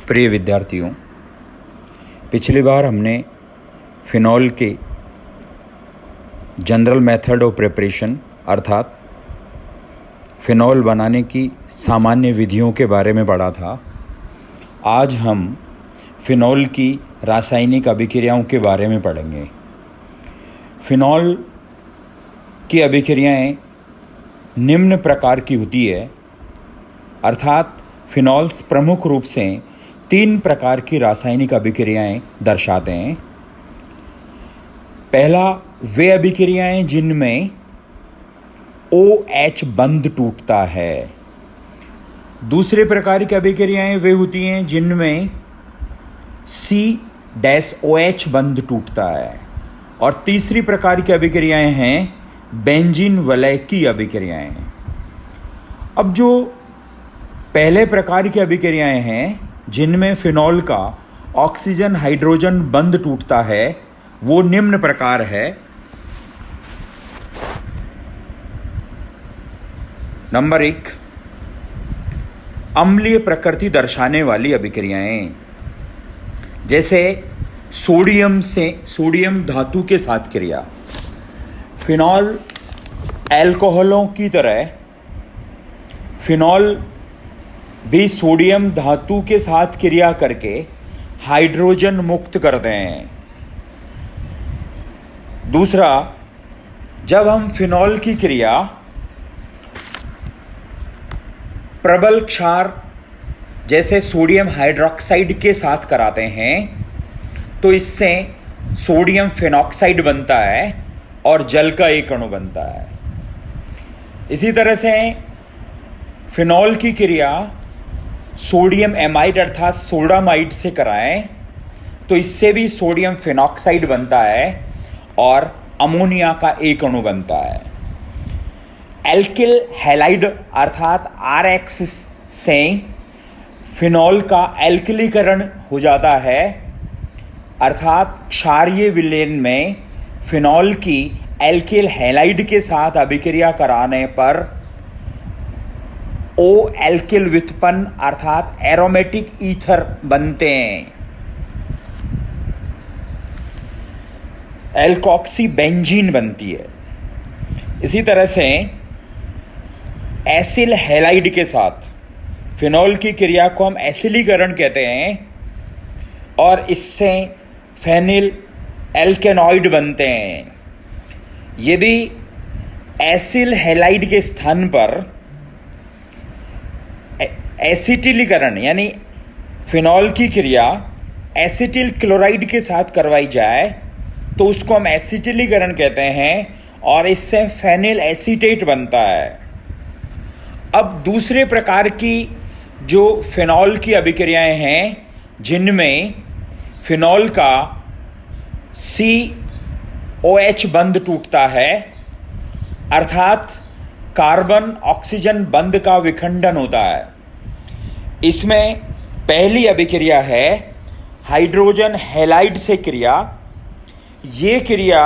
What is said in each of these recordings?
प्रिय विद्यार्थियों, पिछली बार हमने फिनॉल के जनरल मेथड ऑफ प्रिपरेशन अर्थात फिनॉल बनाने की सामान्य विधियों के बारे में पढ़ा था। आज हम फिनॉल की रासायनिक अभिक्रियाओं के बारे में पढ़ेंगे। फिनॉल की अभिक्रियाएं निम्न प्रकार की होती है, अर्थात फिनॉल्स प्रमुख रूप से 3 प्रकार की रासायनिक अभिक्रियाएं दर्शाते हैं। पहला, वे अभिक्रियाएं जिनमें OH बंध टूटता है। दूसरे प्रकार की अभिक्रियाएं वे होती हैं जिनमें C-OH बंध टूटता है। और तीसरी प्रकार की अभिक्रियाएं हैं बेंजीन वलय की अभिक्रियाएं। अब जो पहले प्रकार की अभिक्रियाएं हैं जिनमें फिनॉल का ऑक्सीजन हाइड्रोजन बंध टूटता है, वो निम्न प्रकार है। नंबर 1, अम्लीय प्रकृति दर्शाने वाली अभिक्रियाएं, जैसे सोडियम धातु के साथ क्रिया। फिनॉल एल्कोहलों की तरह फिनॉल भी सोडियम धातु के साथ क्रिया करके हाइड्रोजन मुक्त करते हैं। दूसरा, जब हम फिनॉल की क्रिया प्रबल क्षार जैसे सोडियम हाइड्रोक्साइड के साथ कराते हैं तो इससे सोडियम फिनॉक्साइड बनता है और जल का एक अणु बनता है। इसी तरह से फिनॉल की क्रिया सोडियम एमाइड अर्थात सोडामाइड से कराएं तो इससे भी सोडियम फिनॉक्साइड बनता है और अमोनिया का एक अणु बनता है। एल्किल हैलाइड अर्थात RX से फिनॉल का एल्किलीकरण हो जाता है, अर्थात क्षारीय विलयन में फिनॉल की एल्किल हैलाइड के साथ अभिक्रिया कराने पर O एल्किल व्युत्पन्न अर्थात एरोमेटिक ईथर बनते हैं। एल्कोक्सी बेंजीन बनती है। इसी तरह से एसिल हैलाइड के साथ फिनॉल की क्रिया को हम एसिलीकरण कहते हैं और इससे फेनिल एल्केनॉइड बनते हैं। यदि एसिल हैलाइड के स्थान पर एसिटिलीकरण यानी फिनॉल की क्रिया एसिटिल क्लोराइड के साथ करवाई जाए तो उसको हम एसिटिलीकरण कहते हैं और इससे फेनिल एसीटेट बनता है। अब दूसरे प्रकार की जो फिनॉल की अभिक्रियाएं हैं जिनमें फिनॉल का COH बंध टूटता है, अर्थात कार्बन ऑक्सीजन बंध का विखंडन होता है। इसमें पहली अभिक्रिया है हाइड्रोजन हैलाइड से क्रिया। ये क्रिया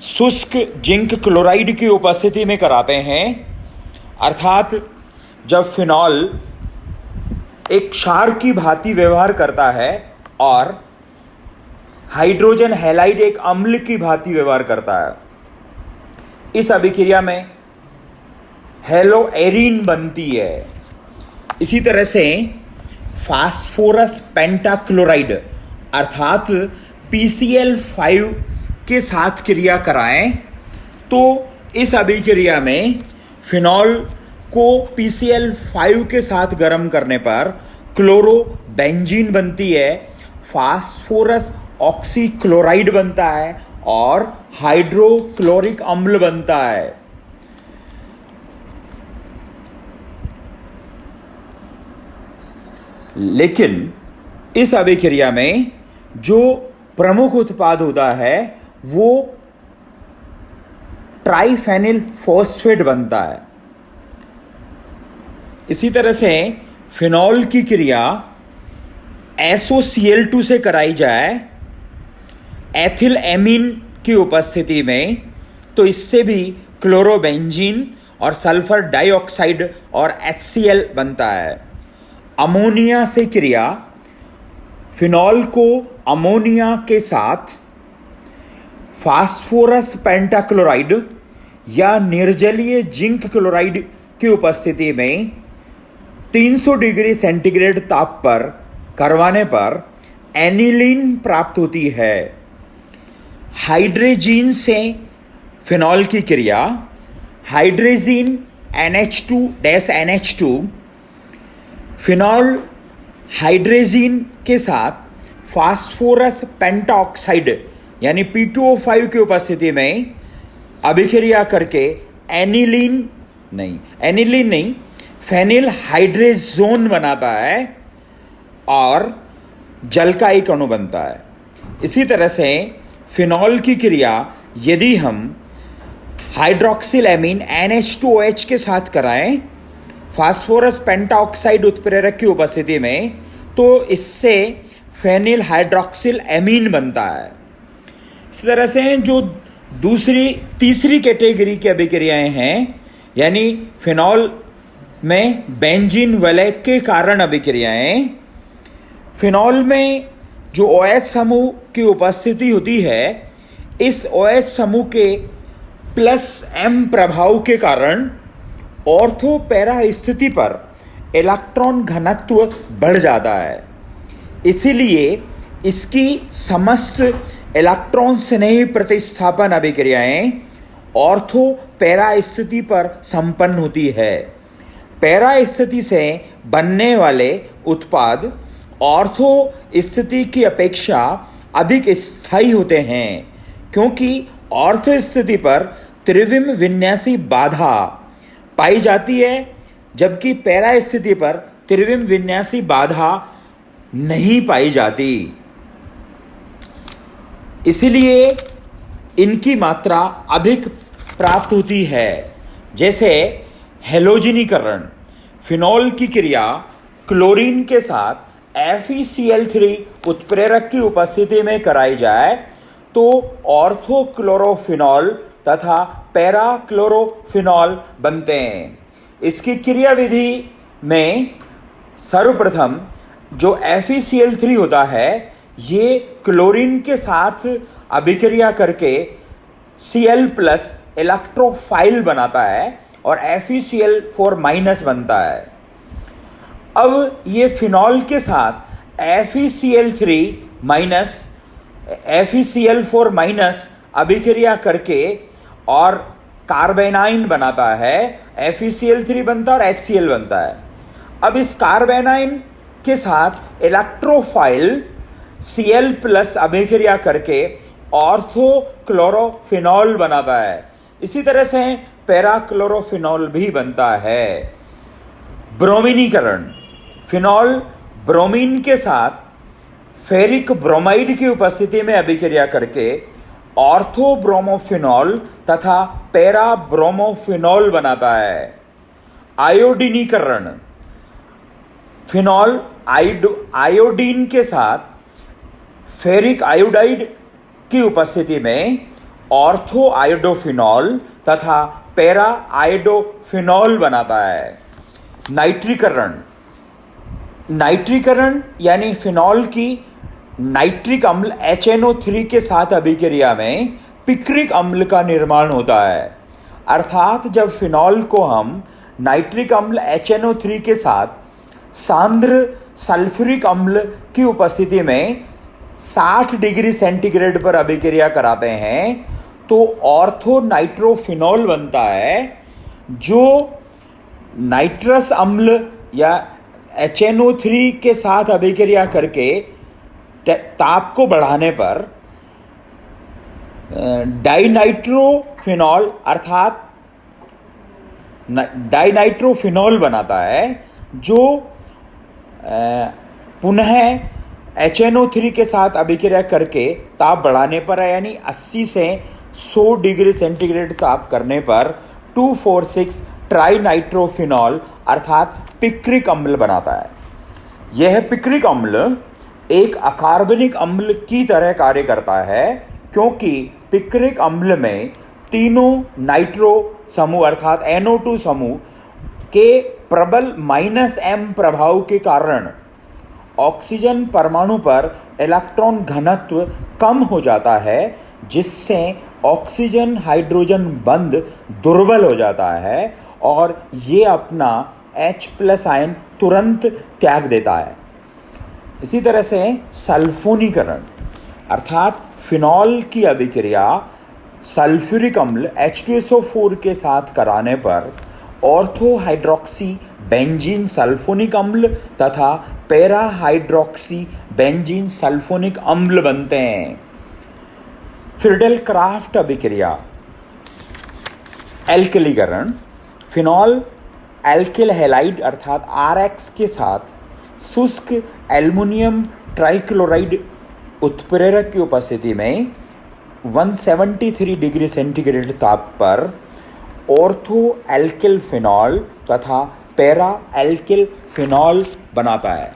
शुष्क जिंक क्लोराइड की उपस्थिति में कराते हैं, अर्थात जब फिनॉल एक क्षार की भांति व्यवहार करता है और हाइड्रोजन हैलाइड एक अम्ल की भांति व्यवहार करता है। इस अभिक्रिया में हेलोएरीन बनती है। इसी तरह से फास्फोरस पेंटाक्लोराइड अर्थात PCl5 के साथ क्रिया कराएं तो इस अभिक्रिया में फिनॉल को PCl5 के साथ गर्म करने पर क्लोरोबेंजीन बनती है, फास्फोरस ऑक्सीक्लोराइड बनता है और हाइड्रोक्लोरिक अम्ल बनता है। लेकिन इस अभिक्रिया में जो प्रमुख उत्पाद होता है वो ट्राइफेनिल फॉस्फेट बनता है। इसी तरह से फिनॉल की क्रिया SOCl2 से कराई जाए एथिल एमीन की उपस्थिति में तो इससे भी क्लोरोबेंजीन और सल्फर डाइऑक्साइड और HCl बनता है। अमोनिया से क्रिया फिनॉल को अमोनिया के साथ फास्फोरस पेंटाक्लोराइड या निर्जलीय जिंक क्लोराइड की उपस्थिति में 300 डिग्री सेंटीग्रेड ताप पर करवाने पर एनिलीन प्राप्त होती है। हाइड्रेजीन से फिनॉल की क्रिया हाइड्रेजीन NH2 फिनॉल हाइड्रेजीन के साथ फास्फोरस पेंटाऑक्साइड यानी P2O5 की उपस्थिति में अभिक्रिया करके एनिलीन नहीं फेनिल हाइड्रेजोन बनाता है और जल का एक अणु बनता है। इसी तरह से फिनॉल की क्रिया यदि हम हाइड्रोक्सिल एमीन NH2OH के साथ कराएं फास्फोरस पेंटाऑक्साइड उत्प्रेरक की उपस्थिति में, तो इससे फेनिल हाइड्रोक्सिल एमीन बनता है। इस तरह से जो तीसरी कैटेगरी की अभिक्रियाएं हैं, यानी फिनॉल में बेंजीन वलय के कारण अभिक्रियाएं, फिनॉल में जो OH समूह की उपस्थिति होती है, इस OH समूह के +M प्रभाव के कारण ऑर्थो पैरा स्थिति पर इलेक्ट्रॉन घनत्व बढ़ जाता है। इसीलिए इसकी समस्त इलेक्ट्रॉन स्नेही प्रतिस्थापन अभिक्रियाएं ऑर्थो पैरा स्थिति पर संपन्न होती है। पैरा स्थिति से बनने वाले उत्पाद ऑर्थो स्थिति की अपेक्षा अधिक स्थायी होते हैं, क्योंकि ऑर्थो स्थिति पर त्रिविम विन्यासी बाधा पाई जाती है, जबकि पैरा स्थिति पर त्रिविम विन्यासी बाधा नहीं पाई जाती। इसलिए इनकी मात्रा अधिक प्राप्त होती है। जैसे हेलोजिनीकरण, फिनॉल की क्रिया क्लोरीन के साथ FeCl3 उत्प्रेरक की उपस्थिति में कराई जाए तो ऑर्थोक्लोरोफिनॉल तथा पैराक्लोरोफिनॉल बनते हैं। इसकी क्रियाविधि में सर्वप्रथम जो FeCl3 होता है, ये क्लोरीन के साथ अभिक्रिया करके Cl+ इलेक्ट्रोफाइल बनाता है और FeCl4- बनता है। अब ये फिनॉल के साथ FeCl4- अभिक्रिया करके और कार्बेनाइन बनाता है, FeCl3 बनता है और HCl बनता है। अब इस कार्बेनाइन के साथ इलेक्ट्रोफाइल Cl+ अभिक्रिया करके ऑर्थोक्लोरोफिनॉल बनाता है। इसी तरह से पैराक्लोरोफिनॉल भी बनता है। ब्रोमीनीकरण, फिनॉल ब्रोमीन के साथ फेरिक ब्रोमाइड की उपस्थिति में अभिक्रिया करके ऑर्थोब्रोमोफिनॉल तथा पैराब्रोमोफिनॉल बनाता है। आयोडीनीकरण, फिनॉल आयोडीन के साथ फेरिक आयोडाइड की उपस्थिति में ऑर्थो आयोडोफिनॉल तथा पैरा आयोडोफिनॉल बनाता है। नाइट्रीकरण यानी फिनॉल की नाइट्रिक अम्ल HNO3 के साथ अभिक्रिया में पिक्रिक अम्ल का निर्माण होता है। अर्थात जब फिनॉल को हम नाइट्रिक अम्ल HNO3 के साथ सांद्र सल्फ्यूरिक अम्ल की उपस्थिति में 60 डिग्री सेंटीग्रेड पर अभिक्रिया कराते हैं तो ऑर्थो नाइट्रोफिनॉल बनता है, जो नाइट्रस अम्ल या HNO3 के साथ अभिक्रिया करके ताप को बढ़ाने पर डाइनाइट्रोफिनॉल अर्थात डाइनाइट्रोफिनॉल बनाता है, जो पुनः HNO3 के साथ अभिक्रिया करके ताप बढ़ाने पर, यानी 80 से 100 डिग्री सेंटीग्रेड ताप करने पर 2,4,6 ट्राइनाइट्रोफिनॉल अर्थात पिक्रिक अम्ल बनाता है। यह पिक्रिक अम्ल एक अकार्बनिक अम्ल की तरह कार्य करता है, क्योंकि पिक्रिक अम्ल में तीनों नाइट्रो समूह अर्थात NO2 समूह के प्रबल -m प्रभाव के कारण ऑक्सीजन परमाणु पर इलेक्ट्रॉन घनत्व कम हो जाता है, जिससे ऑक्सीजन हाइड्रोजन बंध दुर्बल हो जाता है और ये अपना H+ आयन तुरंत त्याग देता है। इसी तरह से सल्फोनीकरण अर्थात फिनॉल की अभिक्रिया सल्फ्यूरिक अम्ल H2SO4 के साथ कराने पर ऑर्थो हाइड्रोक्सी बेंजीन सल्फोनिक अम्ल तथा पैरा हाइड्रोक्सी बेंजीन सल्फोनिक अम्ल बनते हैं। फ्रीडेल क्राफ्ट अभिक्रिया एल्किलीकरण फिनॉल एल्किल हैलाइड अर्थात RX के साथ शुष्क एल्युमिनियम ट्राइक्लोराइड उत्प्रेरक की उपस्थिति में 173 डिग्री सेंटीग्रेड ताप पर ऑर्थो एल्किल फिनॉल तथा पैरा एल्किल फिनॉल बनाता है।